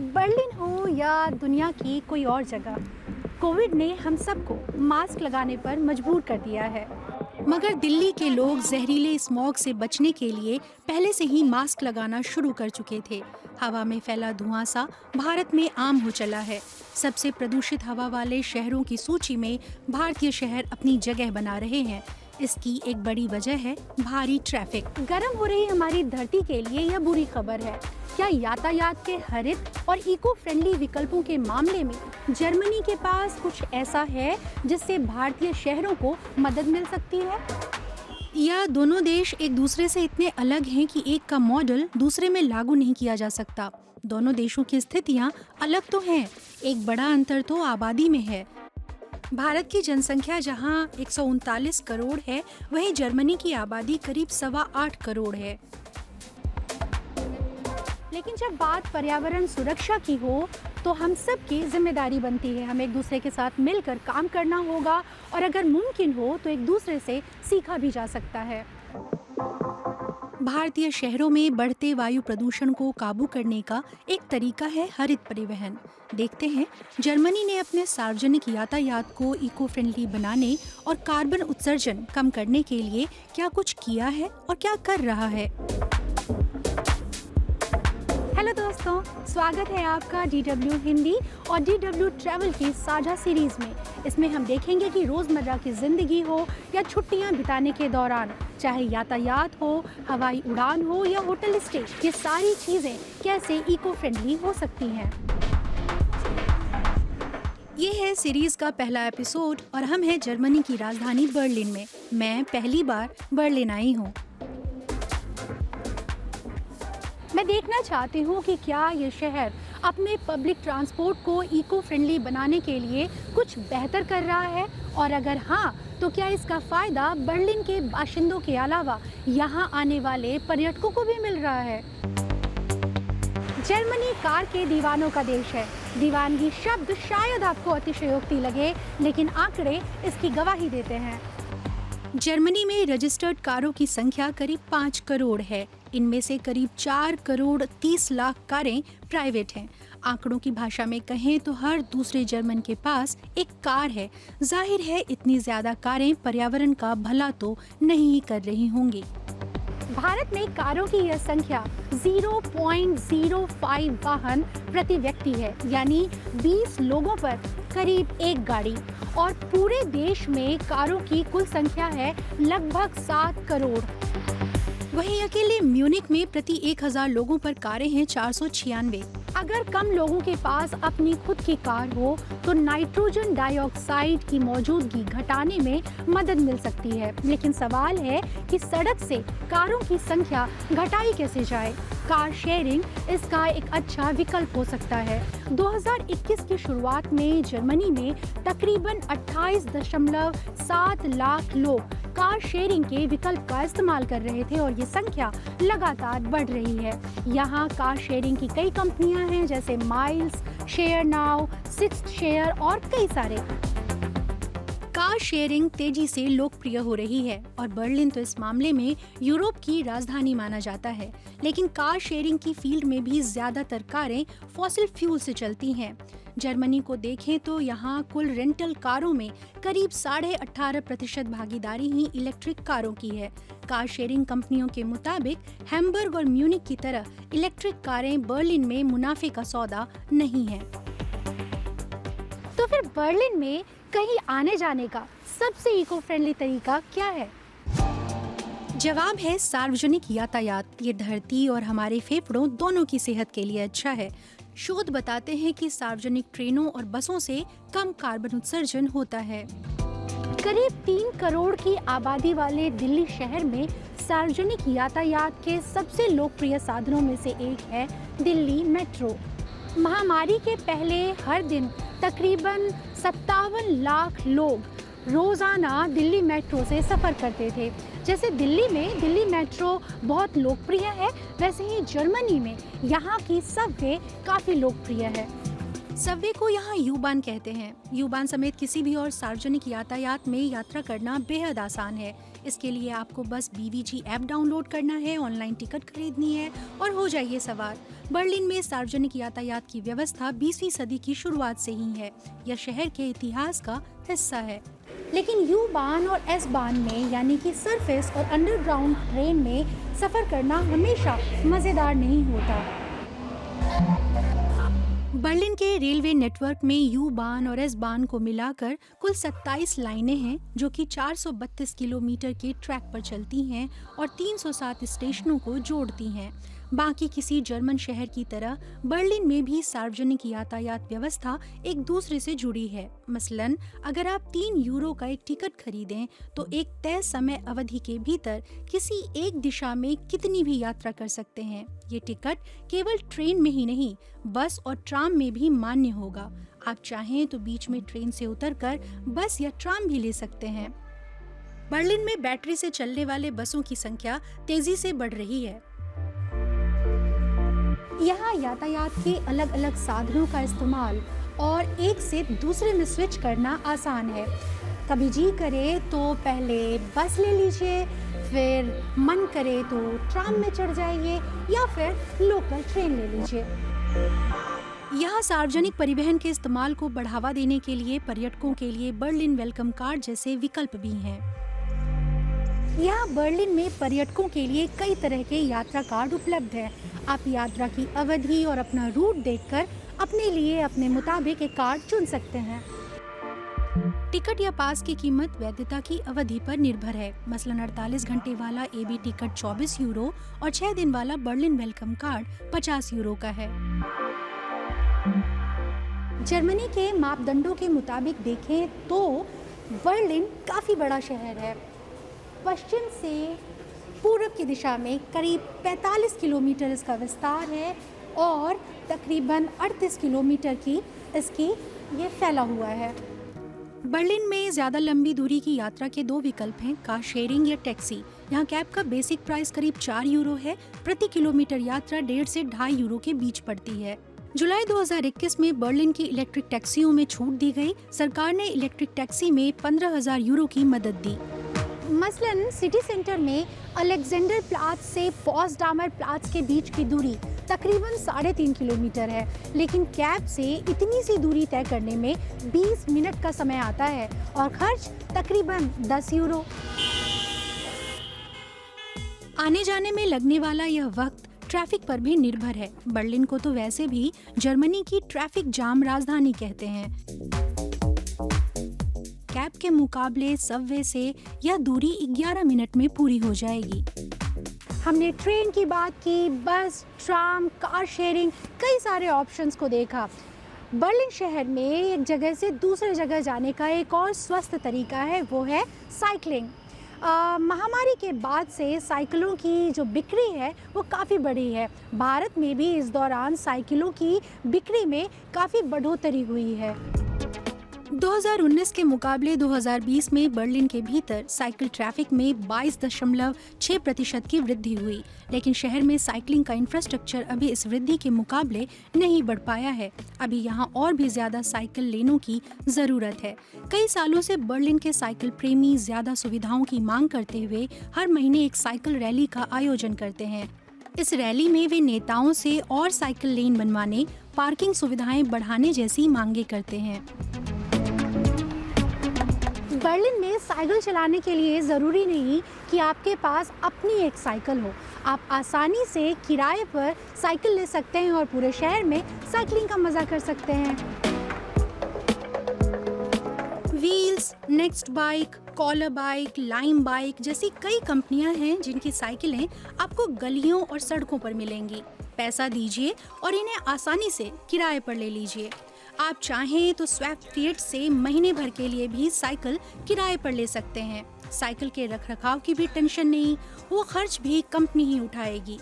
Berlin हो या दुनिया की कोई और जगह, कोविड ने हम सबको मास्क लगाने पर मजबूर कर दिया है। मगर दिल्ली के लोग जहरीले स्मॉग से बचने के लिए पहले से ही मास्क लगाना शुरू कर चुके थे। हवा में फैला धुआं सा भारत में आम हो चला है। सबसे प्रदूषित हवा वाले शहरों की सूची में भारतीय शहर अपनी जगह बना रहे हैं। इसकी एक बड़ी वजह है भारी ट्रैफिक। गर्म हो रही हमारी धरती के लिए यह बुरी खबर है। क्या यातायात के हरित और इको फ्रेंडली विकल्पों के मामले में जर्मनी के पास कुछ ऐसा है जिससे भारतीय शहरों को मदद मिल सकती है? या दोनों देश एक दूसरे से इतने अलग हैं कि एक का मॉडल दूसरे में लागू नहीं किया जा सकता? दोनों देशों की स्थितियां अलग तो हैं, एक बड़ा अंतर तो आबादी में है। भारत की जनसंख्या जहां 139 करोड़ है, वहीं जर्मनी की आबादी करीब 8.25 करोड़ है। लेकिन जब बात पर्यावरण सुरक्षा की हो तो हम सब की जिम्मेदारी बनती है। हमें एक दूसरे के साथ मिलकर काम करना होगा और अगर मुमकिन हो तो एक दूसरे से सीखा भी जा सकता है। भारतीय शहरों में बढ़ते वायु प्रदूषण को काबू करने का एक तरीका है हरित परिवहन। देखते हैं जर्मनी ने अपने सार्वजनिक यातायात को इको फ्रेंडली बनाने और कार्बन उत्सर्जन कम करने के लिए क्या कुछ किया है और क्या कर रहा है। हेलो दोस्तों, स्वागत है आपका DW हिंदी और DW ट्रैवल की साझा सीरीज में। इसमें हम देखेंगे कि रोजमर्रा की जिंदगी हो या छुट्टियां बिताने के दौरान, चाहे यातायात हो, हवाई उड़ान हो या होटल स्टे, ये सारी चीजें कैसे इको फ्रेंडली हो सकती हैं। ये है सीरीज का पहला एपिसोड और हम हैं जर्मनी की राजधानी बर्लिन में। मैं पहली बार बर्लिन आई हूँ। मैं देखना चाहती हूँ कि क्या ये शहर अपने पब्लिक ट्रांसपोर्ट को इको फ्रेंडली बनाने के लिए कुछ बेहतर कर रहा है, और अगर हाँ तो क्या इसका फ़ायदा बर्लिन के बाशिंदों के अलावा यहाँ आने वाले पर्यटकों को भी मिल रहा है। जर्मनी कार के दीवानों का देश है। दीवानगी शब्द शायद आपको अतिशयोक्ति लगे, लेकिन आंकड़े इसकी गवाही देते हैं। जर्मनी में रजिस्टर्ड कारों की संख्या करीब 5 करोड़ है। इनमें से करीब 4 करोड़ 30 लाख कारें प्राइवेट हैं। आंकड़ों की भाषा में कहें तो हर दूसरे जर्मन के पास एक कार है। जाहिर है इतनी ज्यादा कारें पर्यावरण का भला तो नहीं कर रही होंगी। भारत में कारों की यह संख्या 0.05 वाहन प्रति व्यक्ति है, यानी 20 लोगों पर करीब एक गाड़ी। और पूरे देश में कारों की कुल संख्या है लगभग 7 करोड़। वहीं अकेले म्यूनिक में प्रति 1000 लोगों पर कारें हैं 496। अगर कम लोगों के पास अपनी खुद की कार हो तो नाइट्रोजन डाइऑक्साइड की मौजूदगी घटाने में मदद मिल सकती है। लेकिन सवाल है कि सड़क से कारों की संख्या घटाई कैसे जाए। कार शेयरिंग इसका एक अच्छा विकल्प हो सकता है। 2021 की शुरुआत में जर्मनी में तकरीबन 28.7 लाख लोग कार शेयरिंग के विकल्प का इस्तेमाल कर रहे थे और ये संख्या लगातार बढ़ रही है। यहाँ कार शेयरिंग की कई कंपनियां हैं, जैसे miles, share now, sixth share और कई सारे। कार शेयरिंग तेजी से लोकप्रिय हो रही है और बर्लिन तो इस मामले में यूरोप की राजधानी माना जाता है। लेकिन कार शेयरिंग की फील्ड में भी ज्यादातर कारें फॉसिल फ्यूल से चलती हैं। जर्मनी को देखें तो यहाँ कुल रेंटल कारों में करीब 18.5% भागीदारी ही इलेक्ट्रिक कारों की है। कार शेयरिंग कंपनियों के मुताबिक हैम्बर्ग और म्यूनिक की तरह इलेक्ट्रिक कारें बर्लिन में मुनाफे का सौदा नहीं है। तो फिर बर्लिन में कहीं आने जाने का सबसे इको फ्रेंडली तरीका क्या है? जवाब है सार्वजनिक यातायात। ये धरती और हमारे फेफड़ों दोनों की सेहत के लिए अच्छा है। शोध बताते हैं कि सार्वजनिक ट्रेनों और बसों से कम कार्बन उत्सर्जन होता है। करीब 3 करोड़ की आबादी वाले दिल्ली शहर में सार्वजनिक यातायात के सबसे लोकप्रिय साधनों में से एक है दिल्ली मेट्रो। महामारी के पहले हर दिन तकरीबन 57 लाख लोग रोजाना दिल्ली मेट्रो से सफर करते थे। जैसे दिल्ली में दिल्ली मेट्रो बहुत लोकप्रिय है, वैसे ही जर्मनी में यहाँ की सबवे काफी लोकप्रिय है। सबवे को यहाँ यू-बान कहते हैं। यू-बान समेत किसी भी और सार्वजनिक यातायात में यात्रा करना बेहद आसान है। इसके लिए आपको बस BVG ऐप डाउनलोड करना है, ऑनलाइन टिकट खरीदनी है और हो जाइए सवार। बर्लिन में सार्वजनिक यातायात की व्यवस्था 20वीं सदी की शुरुआत से ही है। यह शहर के इतिहास का हिस्सा है। लेकिन यू बान और एस बान में यानी कि सरफेस और अंडरग्राउंड ट्रेन में सफर करना हमेशा मजेदार नहीं होता। बर्लिन के रेलवे नेटवर्क में यू बान और एस बान को मिलाकर कुल 27 लाइनें हैं जो कि 432 किलोमीटर के ट्रैक पर चलती हैं और 307 स्टेशनों को जोड़ती हैं। बाकी किसी जर्मन शहर की तरह बर्लिन में भी सार्वजनिक यातायात व्यवस्था एक दूसरे से जुड़ी है। मसलन अगर आप 3 यूरो का एक टिकट खरीदें तो एक तय समय अवधि के भीतर किसी एक दिशा में कितनी भी यात्रा कर सकते हैं। ये टिकट केवल ट्रेन में ही नहीं, बस और ट्राम में भी मान्य होगा। आप चाहें तो बीच में ट्रेन से उतरकर बस या ट्राम भी ले सकते हैं। बर्लिन में बैटरी से चलने वाले बसों की संख्या तेजी से बढ़ रही है। यहाँ यातायात के अलग अलग साधनों का इस्तेमाल और एक से दूसरे में स्विच करना आसान है। कभी जी करे तो पहले बस ले लीजिए, फिर मन करे तो ट्राम में चढ़ जाइए या फिर लोकल ट्रेन ले लीजिए। यहाँ सार्वजनिक परिवहन के इस्तेमाल को बढ़ावा देने के लिए पर्यटकों के लिए बर्लिन वेलकम कार्ड जैसे विकल्प भी हैं। यहाँ बर्लिन में पर्यटकों के लिए कई तरह के यात्रा कार्ड उपलब्ध हैं। आप यात्रा की अवधि और अपना रूट देखकर अपने लिए अपने मुताबिक एक कार्ड चुन सकते हैं। टिकट या पास की कीमत वैधता की अवधि पर निर्भर है। मसलन 48 घंटे वाला एबी टिकट 24 यूरो और 6 दिन वाला बर्लिन वेलकम कार्ड 50 यूरो का है। जर्मनी के मापदंडों के मुताबिक देखें तो बर्लिन काफी बड़ा शहर है। पश्चिम से पूर्व की दिशा में करीब 45 किलोमीटर इसका विस्तार है और तकरीबन 38 किलोमीटर की इसकी ये फैला हुआ है। बर्लिन में ज़्यादा लंबी दूरी की यात्रा के 2 विकल्प हैं, कार शेयरिंग या टैक्सी। यहाँ कैब का बेसिक प्राइस करीब 4 यूरो है। प्रति किलोमीटर यात्रा 1.5 से 2.5 यूरो के बीच पड़ती है। जुलाई 2021 में बर्लिन की इलेक्ट्रिक टैक्सियों में छूट दी गई। सरकार ने इलेक्ट्रिक टैक्सी में 15,000 यूरो की मदद दी। मसलन सिटी सेंटर में अलेक्जेंडर प्लाट्स से पोट्सडामर प्लाट्स के बीच की दूरी तकरीबन 3.5 किलोमीटर है, लेकिन कैब से इतनी सी दूरी तय करने में 20 मिनट का समय आता है और खर्च तकरीबन 10 यूरो। आने जाने में लगने वाला यह वक्त ट्रैफिक पर भी निर्भर है। बर्लिन को तो वैसे भी जर्मनी की ट्रैफिक जाम राजधानी कहते हैं। कैब के मुकाबले सबवे से यह दूरी 11 मिनट में पूरी हो जाएगी। हमने ट्रेन की बात की, बस, ट्राम, कार शेयरिंग, कई सारे ऑप्शंस को देखा। बर्लिन शहर में एक जगह से दूसरे जगह जाने का एक और स्वस्थ तरीका है, वो है साइकिलिंग। महामारी के बाद से साइकिलों की जो बिक्री है वो काफ़ी बढ़ी है। भारत में भी इस दौरान साइकिलों की बिक्री में काफ़ी बढ़ोतरी हुई है। 2019 के मुकाबले 2020 में बर्लिन के भीतर साइकिल ट्रैफिक में 22.6% की वृद्धि हुई, लेकिन शहर में साइकिलिंग का इंफ्रास्ट्रक्चर अभी इस वृद्धि के मुकाबले नहीं बढ़ पाया है। अभी यहाँ और भी ज्यादा साइकिल लेनों की जरूरत है। कई सालों से बर्लिन के साइकिल प्रेमी ज्यादा सुविधाओं की मांग करते हुए हर महीने एक साइकिल रैली का आयोजन करते हैं। इस रैली में वे नेताओं से और साइकिल लेन बनवाने, पार्किंग सुविधाएं बढ़ाने जैसी मांगे करते हैं। बर्लिन में साइकिल चलाने के लिए ज़रूरी नहीं कि आपके पास अपनी एक साइकिल हो। आप आसानी से किराए पर साइकिल ले सकते हैं और पूरे शहर में साइकिलिंग का मज़ा कर सकते हैं। Wheels, next bike, collar bike, Lime bike जैसी कई कंपनियां हैं जिनकी साइकिलें आपको गलियों और सड़कों पर मिलेंगी। पैसा दीजिए और इन्हें आसानी से किराए पर ले लीजिए। आप चाहें तो स्वैप फिएट से महीने भर के लिए भी साइकिल किराए पर ले सकते हैं। साइकिल के रखरखाव की भी टेंशन नहीं, वो खर्च भी कंपनी ही उठाएगी।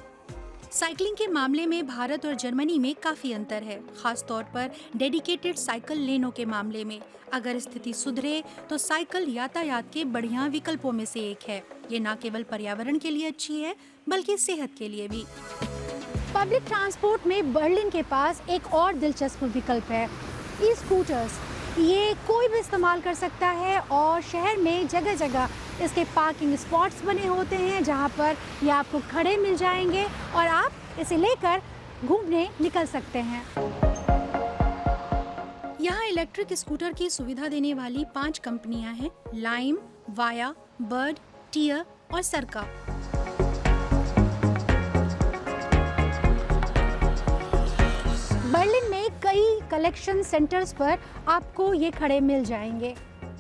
साइकिलिंग के मामले में भारत और जर्मनी में काफी अंतर है, खास तौर पर डेडिकेटेड साइकिल लेनों के मामले में। अगर स्थिति सुधरे तो साइकिल यातायात के बढ़िया विकल्पों में से एक है। ये न केवल पर्यावरण के लिए अच्छी है बल्कि सेहत के लिए भी। पब्लिक ट्रांसपोर्ट में बर्लिन के पास एक और दिलचस्प विकल्प है, ई स्कूटर्स। ये कोई भी इस्तेमाल कर सकता है और शहर में जगह जगह इसके पार्किंग स्पॉट्स बने होते हैं जहां पर ये आपको खड़े मिल जाएंगे और आप इसे लेकर घूमने निकल सकते हैं। यहाँ इलेक्ट्रिक स्कूटर की सुविधा देने वाली 5 कंपनियां हैं: लाइम, वाया, बर्ड, टियर और सरका। बर्लिन में कई कलेक्शन सेंटर्स पर आपको ये खड़े मिल जाएंगे।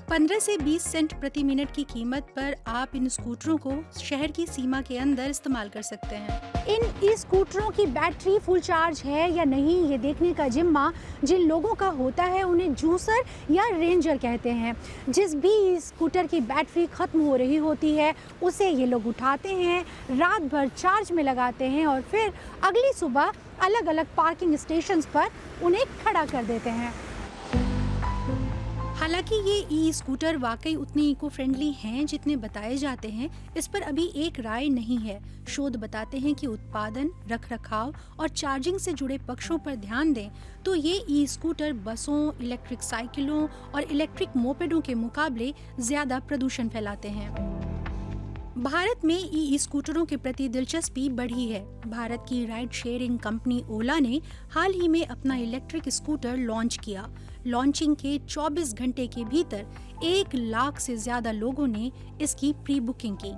15 से 20 सेंट प्रति मिनट की कीमत पर आप इन स्कूटरों को शहर की सीमा के अंदर इस्तेमाल कर सकते हैं। इन ई स्कूटरों की बैटरी फुल चार्ज है या नहीं, ये देखने का जिम्मा जिन लोगों का होता है उन्हें जूसर या रेंजर कहते हैं। जिस भी स्कूटर की बैटरी खत्म हो रही होती है उसे ये लोग उठाते हैं, रात भर चार्ज में लगाते हैं और फिर अगली सुबह अलग अलग पार्किंग स्टेशंस पर उन्हें खड़ा कर देते हैं। हालांकि ये ई स्कूटर वाकई उतने इको फ्रेंडली हैं जितने बताए जाते हैं, इस पर अभी एक राय नहीं है। शोध बताते हैं कि उत्पादन, रखरखाव और चार्जिंग से जुड़े पक्षों पर ध्यान दें तो ये ई स्कूटर बसों, इलेक्ट्रिक साइकिलों और इलेक्ट्रिक मोपेडों के मुकाबले ज्यादा प्रदूषण फैलाते हैं। भारत में ई स्कूटरों के प्रति दिलचस्पी बढ़ी है। भारत की राइड शेयरिंग कंपनी ओला ने हाल ही में अपना इलेक्ट्रिक स्कूटर लॉन्च किया। लॉन्चिंग के 24 घंटे के भीतर 1 लाख से ज्यादा लोगों ने इसकी प्री बुकिंग की।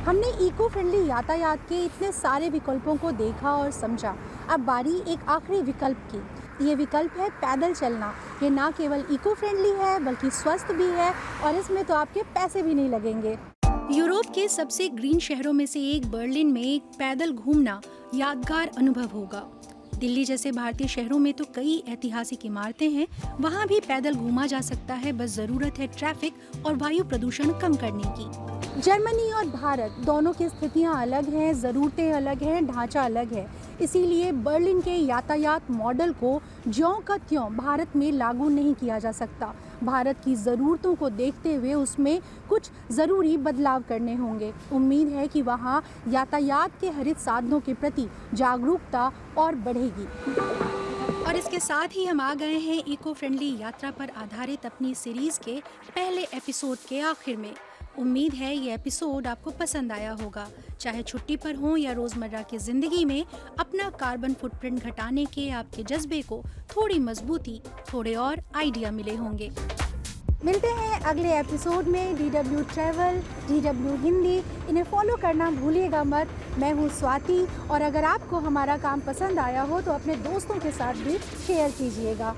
हमने इको फ्रेंडली यातायात के इतने सारे विकल्पों को देखा और समझा। अब बारी एक आखिरी विकल्प की। ये विकल्प है पैदल चलना। ये ना केवल इको फ्रेंडली है बल्कि स्वस्थ भी है और इसमें तो आपके पैसे भी नहीं लगेंगे। यूरोप के सबसे ग्रीन शहरों में से एक बर्लिन में पैदल घूमना यादगार अनुभव होगा। दिल्ली जैसे भारतीय शहरों में तो कई ऐतिहासिक इमारतें हैं, वहाँ भी पैदल घूमा जा सकता है, बस जरूरत है ट्रैफिक और वायु प्रदूषण कम करने की। जर्मनी और भारत दोनों की स्थितियाँ अलग हैं, ज़रूरतें अलग हैं, ढांचा अलग है। इसीलिए बर्लिन के यातायात मॉडल को ज्यों का त्यों भारत में लागू नहीं किया जा सकता। भारत की ज़रूरतों को देखते हुए उसमें कुछ ज़रूरी बदलाव करने होंगे। उम्मीद है कि वहाँ यातायात के हरित साधनों के प्रति जागरूकता और बढ़ेगी। और इसके साथ ही हम आ गए हैं इको फ्रेंडली यात्रा पर आधारित अपनी सीरीज के पहले एपिसोड के आखिर में। उम्मीद है ये एपिसोड आपको पसंद आया होगा। चाहे छुट्टी पर हो या रोजमर्रा की जिंदगी में अपना कार्बन फुटप्रिंट घटाने के आपके जज्बे को थोड़ी मजबूती, थोड़े और आइडिया मिले होंगे। मिलते हैं अगले एपिसोड में। DW ट्रैवल, DW हिंदी, इन्हें फॉलो करना भूलिएगा मत। मैं हूँ स्वाति और अगर आपको हमारा काम पसंद आया हो तो अपने दोस्तों के साथ भी शेयर कीजिएगा।